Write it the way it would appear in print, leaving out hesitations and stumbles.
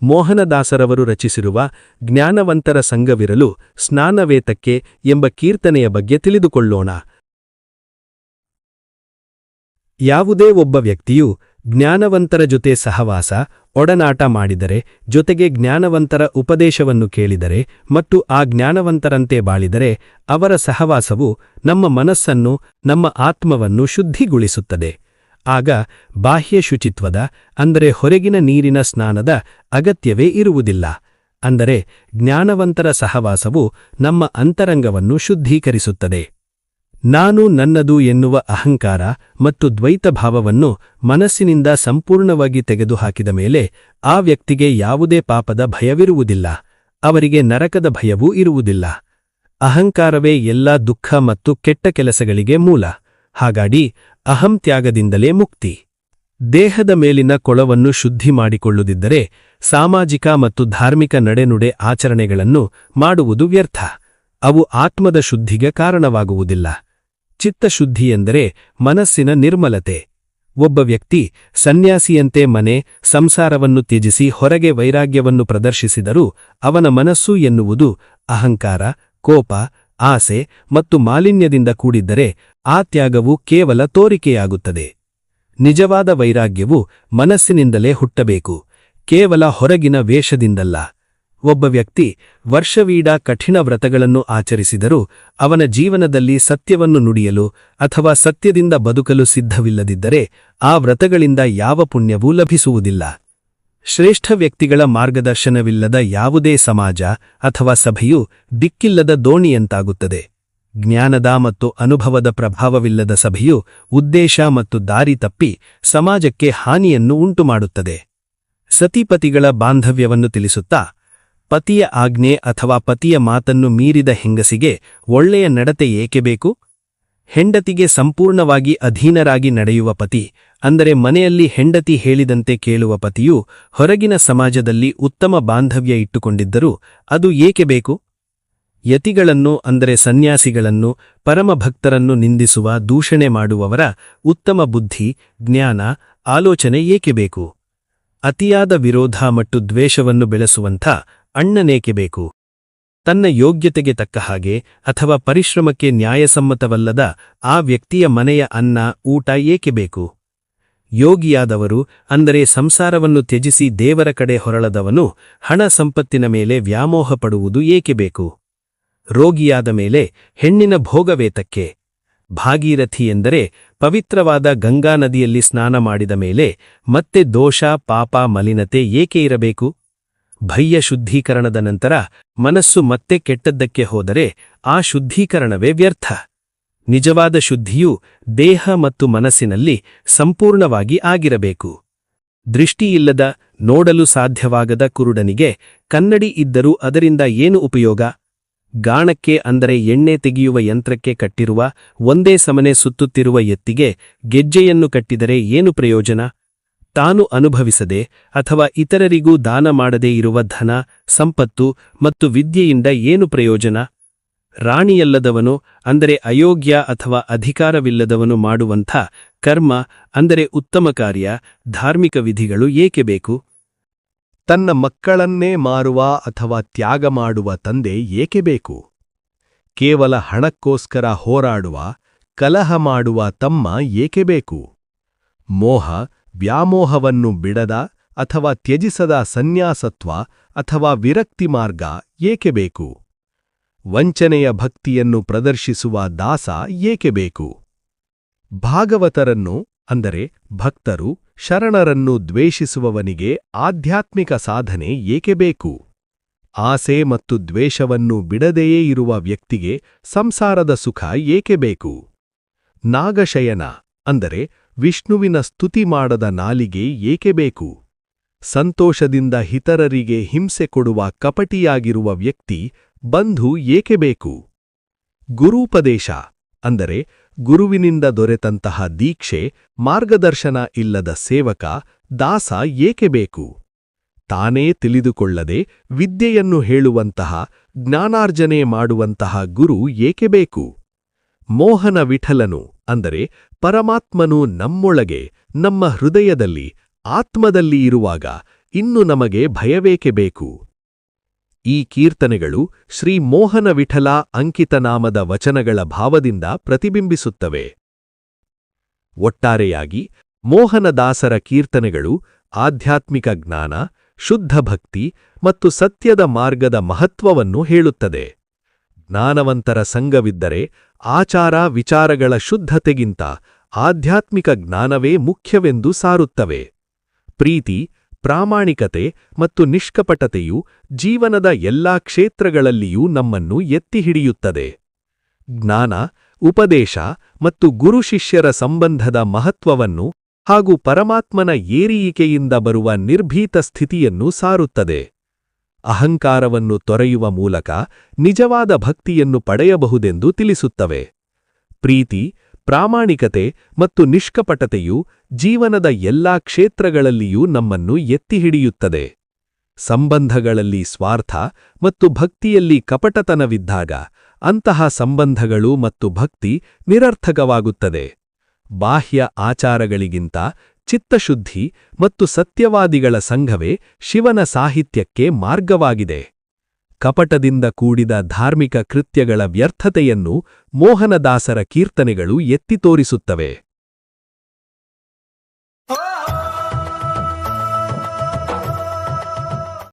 ಮೋಹನದಾಸರವರು ರಚಿಸಿರುವ ಜ್ಞಾನವಂತರ ಸಂಘವಿರಲು ಸ್ನಾನವೇತಕ್ಕೆ ಎಂಬ ಕೀರ್ತನೆಯ ಬಗ್ಗೆ ತಿಳಿದುಕೊಳ್ಳೋಣ. ಯಾವುದೇ ಒಬ್ಬ ವ್ಯಕ್ತಿಯು ಜ್ಞಾನವಂತರ ಜೊತೆ ಸಹವಾಸ, ಒಡನಾಟ ಮಾಡಿದರೆ, ಜೊತೆಗೆ ಜ್ಞಾನವಂತರ ಉಪದೇಶವನ್ನು ಕೇಳಿದರೆ ಮತ್ತು ಆ ಜ್ಞಾನವಂತರಂತೆ ಬಾಳಿದರೆ ಅವರ ಸಹವಾಸವು ನಮ್ಮ ಮನಸ್ಸನ್ನು, ನಮ್ಮ ಆತ್ಮವನ್ನು ಶುದ್ಧಿಗೊಳಿಸುತ್ತದೆ. ಆಗ ಬಾಹ್ಯ ಶುಚಿತ್ವದ, ಅಂದರೆ ಹೊರಗಿನ ನೀರಿನ ಸ್ನಾನದ ಅಗತ್ಯವೇ ಇರುವುದಿಲ್ಲ. ಅಂದರೆ ಜ್ಞಾನವಂತರ ಸಹವಾಸವು ನಮ್ಮ ಅಂತರಂಗವನ್ನು ಶುದ್ಧೀಕರಿಸುತ್ತದೆ. ನಾನು ನನ್ನದು ಎನ್ನುವ ಅಹಂಕಾರ ಮತ್ತು ದ್ವೈತಭಾವವನ್ನು ಮನಸ್ಸಿನಿಂದ ಸಂಪೂರ್ಣವಾಗಿ ತೆಗೆದುಹಾಕಿದ ಮೇಲೆ ಆ ವ್ಯಕ್ತಿಗೆ ಯಾವುದೇ ಪಾಪದ ಭಯವಿರುವುದಿಲ್ಲ, ಅವರಿಗೆ ನರಕದ ಭಯವೂ ಇರುವುದಿಲ್ಲ. ಅಹಂಕಾರವೇ ಎಲ್ಲಾ ದುಃಖ ಮತ್ತು ಕೆಟ್ಟ ಕೆಲಸಗಳಿಗೆ ಮೂಲ. ಹಾಗಾಗಿ ಅಹಂ ತ್ಯಾಗದಿಂದಲೇ ಮುಕ್ತಿ. ದೇಹದ ಮೇಲಿನ ಕೊಳವನ್ನು ಶುದ್ಧಿ ಮಾಡಿಕೊಳ್ಳುತ್ತಿದ್ದರೆ ಸಾಮಾಜಿಕ ಮತ್ತು ಧಾರ್ಮಿಕ ನಡೆನುಡೆ ಆಚರಣೆಗಳನ್ನು ಮಾಡುವುದು ವ್ಯರ್ಥ. ಅವು ಆತ್ಮದ ಶುದ್ಧಿಗೆ ಕಾರಣವಾಗುವುದಿಲ್ಲ. ಚಿತ್ತಶುದ್ಧಿ ಎಂದರೆ ಮನಸ್ಸಿನ ನಿರ್ಮಲತೆ. ಒಬ್ಬ ವ್ಯಕ್ತಿ ಸನ್ಯಾಸಿಯಂತೆ ಮನೆ, ಸಂಸಾರವನ್ನು ತ್ಯಜಿಸಿ ಹೊರಗೆ ವೈರಾಗ್ಯವನ್ನು ಪ್ರದರ್ಶಿಸಿದರೂ ಅವನ ಮನಸ್ಸು ಎನ್ನುವುದು ಅಹಂಕಾರ, ಕೋಪ, ಆಸೆ ಮತ್ತು ಮಾಲಿನ್ಯದಿಂದ ಕೂಡಿದ್ದರೆ ಆ ತ್ಯಾಗವು ಕೇವಲ ತೋರಿಕೆಯಾಗುತ್ತದೆ. ನಿಜವಾದ ವೈರಾಗ್ಯವು ಮನಸ್ಸಿನಿಂದಲೇ ಹುಟ್ಟಬೇಕು, ಕೇವಲ ಹೊರಗಿನ ವೇಷದಿಂದಲ್ಲ. ಒಬ್ಬ ವ್ಯಕ್ತಿ ವರ್ಷವೀಡಾ ಕಠಿಣ ವ್ರತಗಳನ್ನು ಆಚರಿಸಿದರೂ ಅವನ ಜೀವನದಲ್ಲಿ ಸತ್ಯವನ್ನು ನುಡಿಯಲು ಅಥವಾ ಸತ್ಯದಿಂದ ಬದುಕಲು ಸಿದ್ಧವಿಲ್ಲದಿದ್ದರೆ ಆ ವ್ರತಗಳಿಂದ ಯಾವ ಪುಣ್ಯವೂ ಲಭಿಸುವುದಿಲ್ಲ. ಶ್ರೇಷ್ಠ ವ್ಯಕ್ತಿಗಳ ಮಾರ್ಗದರ್ಶನವಿಲ್ಲದ ಯಾವುದೇ ಸಮಾಜ ಅಥವಾ ಸಭೆಯು ದಿಕ್ಕಿಲ್ಲದ ದೋಣಿಯಂತಾಗುತ್ತದೆ. ಜ್ಞಾನದ ಮತ್ತು ಅನುಭವದ ಪ್ರಭಾವವಿಲ್ಲದ ಸಭೆಯು ಉದ್ದೇಶ ಮತ್ತು ದಾರಿ ತಪ್ಪಿ ಸಮಾಜಕ್ಕೆ ಹಾನಿಯನ್ನು ಉಂಟುಮಾಡುತ್ತದೆ. ಸತಿಪತಿಗಳ ಬಾಂಧವ್ಯವನ್ನು ತಿಳಿಸುತ್ತಾ, ಪತಿಯ ಆಜ್ಞೆ ಅಥವಾ ಪತಿಯ ಮಾತನ್ನು ಮೀರಿದ ಹೆಂಗಸಿಗೆ ಒಳ್ಳೆಯ ನಡತೆ ಏಕೆ ಬೇಕು? ಹೆಂಡತಿಗೆ ಸಂಪೂರ್ಣವಾಗಿ ಅಧೀನರಾಗಿ ನಡೆಯುವ ಪತಿ, ಅಂದರೆ ಮನೆಯಲ್ಲಿ ಹೆಂಡತಿ ಹೇಳಿದಂತೆ ಕೇಳುವ ಪತಿಯು ಹೊರಗಿನ ಸಮಾಜದಲ್ಲಿ ಉತ್ತಮ ಬಾಂಧವ್ಯ ಇಟ್ಟುಕೊಂಡಿದ್ದರೂ ಅದು ಏಕೆ ಬೇಕು? ಯತಿಗಳನ್ನು, ಅಂದರೆ ಸನ್ಯಾಸಿಗಳನ್ನು, ಪರಮಭಕ್ತರನ್ನು ನಿಂದಿಸುವ, ದೂಷಣೆ ಮಾಡುವವರ ಉತ್ತಮ ಬುದ್ಧಿ, ಜ್ಞಾನ, ಆಲೋಚನೆ ಏಕೆ ಬೇಕು? ಅತಿಯಾದ ವಿರೋಧ ಮತ್ತು ದ್ವೇಷವನ್ನು ಬೆಳೆಸುವಂಥ ಅಣ್ಣನೇಕೆ ಬೇಕು? ತನ್ನ ಯೋಗ್ಯತೆಗೆ ತಕ್ಕ ಹಾಗೆ ಅಥವಾ ಪರಿಶ್ರಮಕ್ಕೆ ನ್ಯಾಯಸಮ್ಮತವಲ್ಲದ ಆ ವ್ಯಕ್ತಿಯ ಮನೆಯ ಅನ್ನ, ಊಟ ಏಕೆ ಬೇಕು? ಯೋಗಿಯಾದವರು, ಅಂದರೆ ಸಂಸಾರವನ್ನು ತ್ಯಜಿಸಿ ದೇವರ ಕಡೆ ಹೊರಳದವನು ಹಣ ಸಂಪತ್ತಿನ ಮೇಲೆ ವ್ಯಾಮೋಹ ಪಡುವುದು ಏಕೆ ಬೇಕು? ರೋಗಿಯಾದ ಮೇಲೆ ಹೆಣ್ಣಿನ ಭೋಗವೇತಕ್ಕೆ? ಭಾಗೀರಥಿ ಎಂದರೆ ಪವಿತ್ರವಾದ ಗಂಗಾ ನದಿಯಲ್ಲಿ ಸ್ನಾನ ಮಾಡಿದ ಮೇಲೆ ಮತ್ತೆ ದೋಷ, ಪಾಪ, ಮಲಿನತೆ ಏಕೆ ಇರಬೇಕು? ಬಾಹ್ಯ ಶುದ್ಧೀಕರಣದ ನಂತರ ಮನಸ್ಸು ಮತ್ತೆ ಕೆಟ್ಟದ್ದಕ್ಕೆ ಹೋದರೆ ಆ ಶುದ್ಧೀಕರಣವೇ ವ್ಯರ್ಥ. ನಿಜವಾದ ಶುದ್ಧಿಯು ದೇಹ ಮತ್ತು ಮನಸ್ಸಿನಲ್ಲಿ ಸಂಪೂರ್ಣವಾಗಿ ಆಗಿರಬೇಕು. ದೃಷ್ಟಿಯಿಲ್ಲದ, ನೋಡಲು ಸಾಧ್ಯವಾಗದ ಕುರುಡನಿಗೆ ಕನ್ನಡಿ ಇದ್ದರೂ ಅದರಿಂದ ಏನು ಉಪಯೋಗ? ಗಾಣಕ್ಕೆ, ಅಂದರೆ ಎಣ್ಣೆ ತೆಗೆಯುವ ಯಂತ್ರಕ್ಕೆ ಕಟ್ಟಿರುವ ಒಂದೇ ಸಮನೆ ಸುತ್ತುತ್ತಿರುವ ಎತ್ತಿಗೆ ಗೆಜ್ಜೆಯನ್ನು ಕಟ್ಟಿದರೆ ಏನು ಪ್ರಯೋಜನ? ತಾನು ಅನುಭವಿಸದೆ ಅಥವಾ ಇತರರಿಗೂ ದಾನ ಮಾಡದೇ ಇರುವ ಧನ, ಸಂಪತ್ತು ಮತ್ತು ವಿದ್ಯೆಯಿಂದ ಏನು ಪ್ರಯೋಜನ? ರಾಣಿಯಲ್ಲದವನು, ಅಂದರೆ ಅಯೋಗ್ಯ ಅಥವಾ ಅಧಿಕಾರವಿಲ್ಲದವನು ಮಾಡುವಂಥ ಕರ್ಮ, ಅಂದರೆ ಉತ್ತಮ ಕಾರ್ಯ, ಧಾರ್ಮಿಕ ವಿಧಿಗಳು ಏಕೆ ಬೇಕು? ತನ್ನ ಮಕ್ಕಳನ್ನೇ ಮಾರುವ ಅಥವಾ ತ್ಯಾಗ ಮಾಡುವ ತಂದೆ ಏಕೆ ಬೇಕು? ಕೇವಲ ಹಣಕ್ಕೋಸ್ಕರ ಹೋರಾಡುವ, ಕಲಹ ಮಾಡುವ ತಮ್ಮ ಏಕೆ ಬೇಕು? ಮೋಹ, ವ್ಯಾಮೋಹವನ್ನು ಬಿಡದ ಅಥವಾ ತ್ಯಜಿಸದ ಸನ್ಯಾಸತ್ವ ಅಥವಾ ವಿರಕ್ತಿ ಮಾರ್ಗ ಏಕೆ ಬೇಕು? ವಂಚನೆಯ ಭಕ್ತಿಯನ್ನು ಪ್ರದರ್ಶಿಸುವ ದಾಸ ಏಕೆ ಬೇಕು? ಭಾಗವತರನ್ನು, ಅಂದರೆ ಭಕ್ತರು, ಶರಣರನ್ನು ದ್ವೇಷಿಸುವವನಿಗೆ ಆಧ್ಯಾತ್ಮಿಕ ಸಾಧನೆ ಏಕೆ ಬೇಕು? ಆಸೆ ಮತ್ತು ದ್ವೇಷವನ್ನು ಬಿಡದೆಯೇ ಇರುವ ವ್ಯಕ್ತಿಗೆ ಸಂಸಾರದ ಸುಖ ಏಕೆ ಬೇಕು? ನಾಗಶಯನ, ಅಂದರೆ ವಿಷ್ಣುವಿನ ಸ್ತುತಿ ಮಾಡದ ನಾಲಿಗೆ ಏಕೆ ಬೇಕು? ಸಂತೋಷದಿಂದ ಇತರರಿಗೆ ಹಿಂಸೆ ಕೊಡುವ ಕಪಟಿಯಾಗಿರುವ ವ್ಯಕ್ತಿ, ಬಂಧು ಏಕೆ ಬೇಕು? ಗುರೂಪದೇಶ, ಅಂದರೆ ಗುರುವಿನಿಂದ ದೊರೆತಂತಹ ದೀಕ್ಷೆ, ಮಾರ್ಗದರ್ಶನ ಇಲ್ಲದ ಸೇವಕ, ದಾಸ ಏಕೆ ಬೇಕು? ತಾನೇ ತಿಳಿದುಕೊಳ್ಳದೆ ವಿದ್ಯೆಯನ್ನು ಹೇಳುವಂತಹ, ಜ್ಞಾನಾರ್ಜನೆ ಮಾಡುವಂತಹ ಗುರು ಏಕೆ ಬೇಕು? ಮೋಹನ ವಿಠಲನು, ಅಂದರೆ ಪರಮಾತ್ಮನು ನಮ್ಮೊಳಗೆ, ನಮ್ಮ ಹೃದಯದಲ್ಲಿ, ಆತ್ಮದಲ್ಲಿ ಇರುವಾಗ ಇನ್ನು ನಮಗೆ ಭಯವೇಕೆ ಬೇಕು. ಈ ಕೀರ್ತನೆಗಳು ಶ್ರೀ ಮೋಹನ ವಿಠಲ ಅಂಕಿತನಾಮದ ವಚನಗಳ ಭಾವದಿಂದ ಪ್ರತಿಬಿಂಬಿಸುತ್ತವೆ. ಒಟ್ಟಾರೆಯಾಗಿ ಮೋಹನದಾಸರ ಕೀರ್ತನೆಗಳು ಆಧ್ಯಾತ್ಮಿಕ ಜ್ಞಾನ, ಶುದ್ಧ ಭಕ್ತಿ ಮತ್ತು ಸತ್ಯದ ಮಾರ್ಗದ ಮಹತ್ವವನ್ನು ಹೇಳುತ್ತದೆ. ಜ್ಞಾನವಂತರ ಸಂಗವಿದ್ದರೆ ಆಚಾರ ವಿಚಾರಗಳ ಶುದ್ಧತೆಗಿಂತ ಆಧ್ಯಾತ್ಮಿಕ ಜ್ಞಾನವೇ ಮುಖ್ಯವೆಂದು ಸಾರುತ್ತವೆ. ಪ್ರೀತಿ, ಪ್ರಾಮಾಣಿಕತೆ ಮತ್ತು ನಿಷ್ಕಪಟತೆಯು ಜೀವನದ ಎಲ್ಲಾ ಕ್ಷೇತ್ರಗಳಲ್ಲಿಯೂ ನಮ್ಮನ್ನು ಎತ್ತಿ ಹಿಡಿಯುತ್ತದೆ. ಜ್ಞಾನ, ಉಪದೇಶ ಮತ್ತು ಗುರುಶಿಷ್ಯರ ಸಂಬಂಧದ ಮಹತ್ವವನ್ನು ಹಾಗೂ ಪರಮಾತ್ಮನ ಏರಿಯಿಕೆಯಿಂದ ಬರುವ ನಿರ್ಭೀತ ಸ್ಥಿತಿಯನ್ನು ಸಾರುತ್ತದೆ. ಅಹಂಕಾರವನ್ನು ತೊರೆಯುವ ಮೂಲಕ ನಿಜವಾದ ಭಕ್ತಿಯನ್ನು ಪಡೆಯಬಹುದೆಂದು ತಿಳಿಸುತ್ತವೆ. ಪ್ರೀತಿ, ಪ್ರಾಮಾಣಿಕತೆ ಮತ್ತು ನಿಷ್ಕಪಟತೆಯು ಜೀವನದ ಎಲ್ಲಾ ಕ್ಷೇತ್ರಗಳಲ್ಲಿಯೂ ನಮ್ಮನ್ನು ಎತ್ತಿ ಹಿಡಿಯುತ್ತದೆ. ಸಂಬಂಧಗಳಲ್ಲಿ ಸ್ವಾರ್ಥ ಮತ್ತು ಭಕ್ತಿಯಲ್ಲಿ ಕಪಟತನವಿದ್ದಾಗ ಅಂತಹ ಸಂಬಂಧಗಳು ಮತ್ತು ಭಕ್ತಿ ನಿರರ್ಥಕವಾಗುತ್ತದೆ. ಬಾಹ್ಯ ಆಚಾರಗಳಿಗಿಂತ ಚಿತ್ತಶುದ್ಧಿ ಮತ್ತು ಸತ್ಯವಾದಿಗಳ ಸಂಘವೇ ಶಿವನ ಸಾಹಿತ್ಯಕ್ಕೆ ಮಾರ್ಗವಾಗಿದೆ. ಕಪಟದಿಂದ ಕೂಡಿದ ಧಾರ್ಮಿಕ ಕೃತ್ಯಗಳ ವ್ಯರ್ಥತೆಯನ್ನು ಮೋಹನದಾಸರ ಕೀರ್ತನೆಗಳು ಎತ್ತಿ ತೋರಿಸುತ್ತವೆ.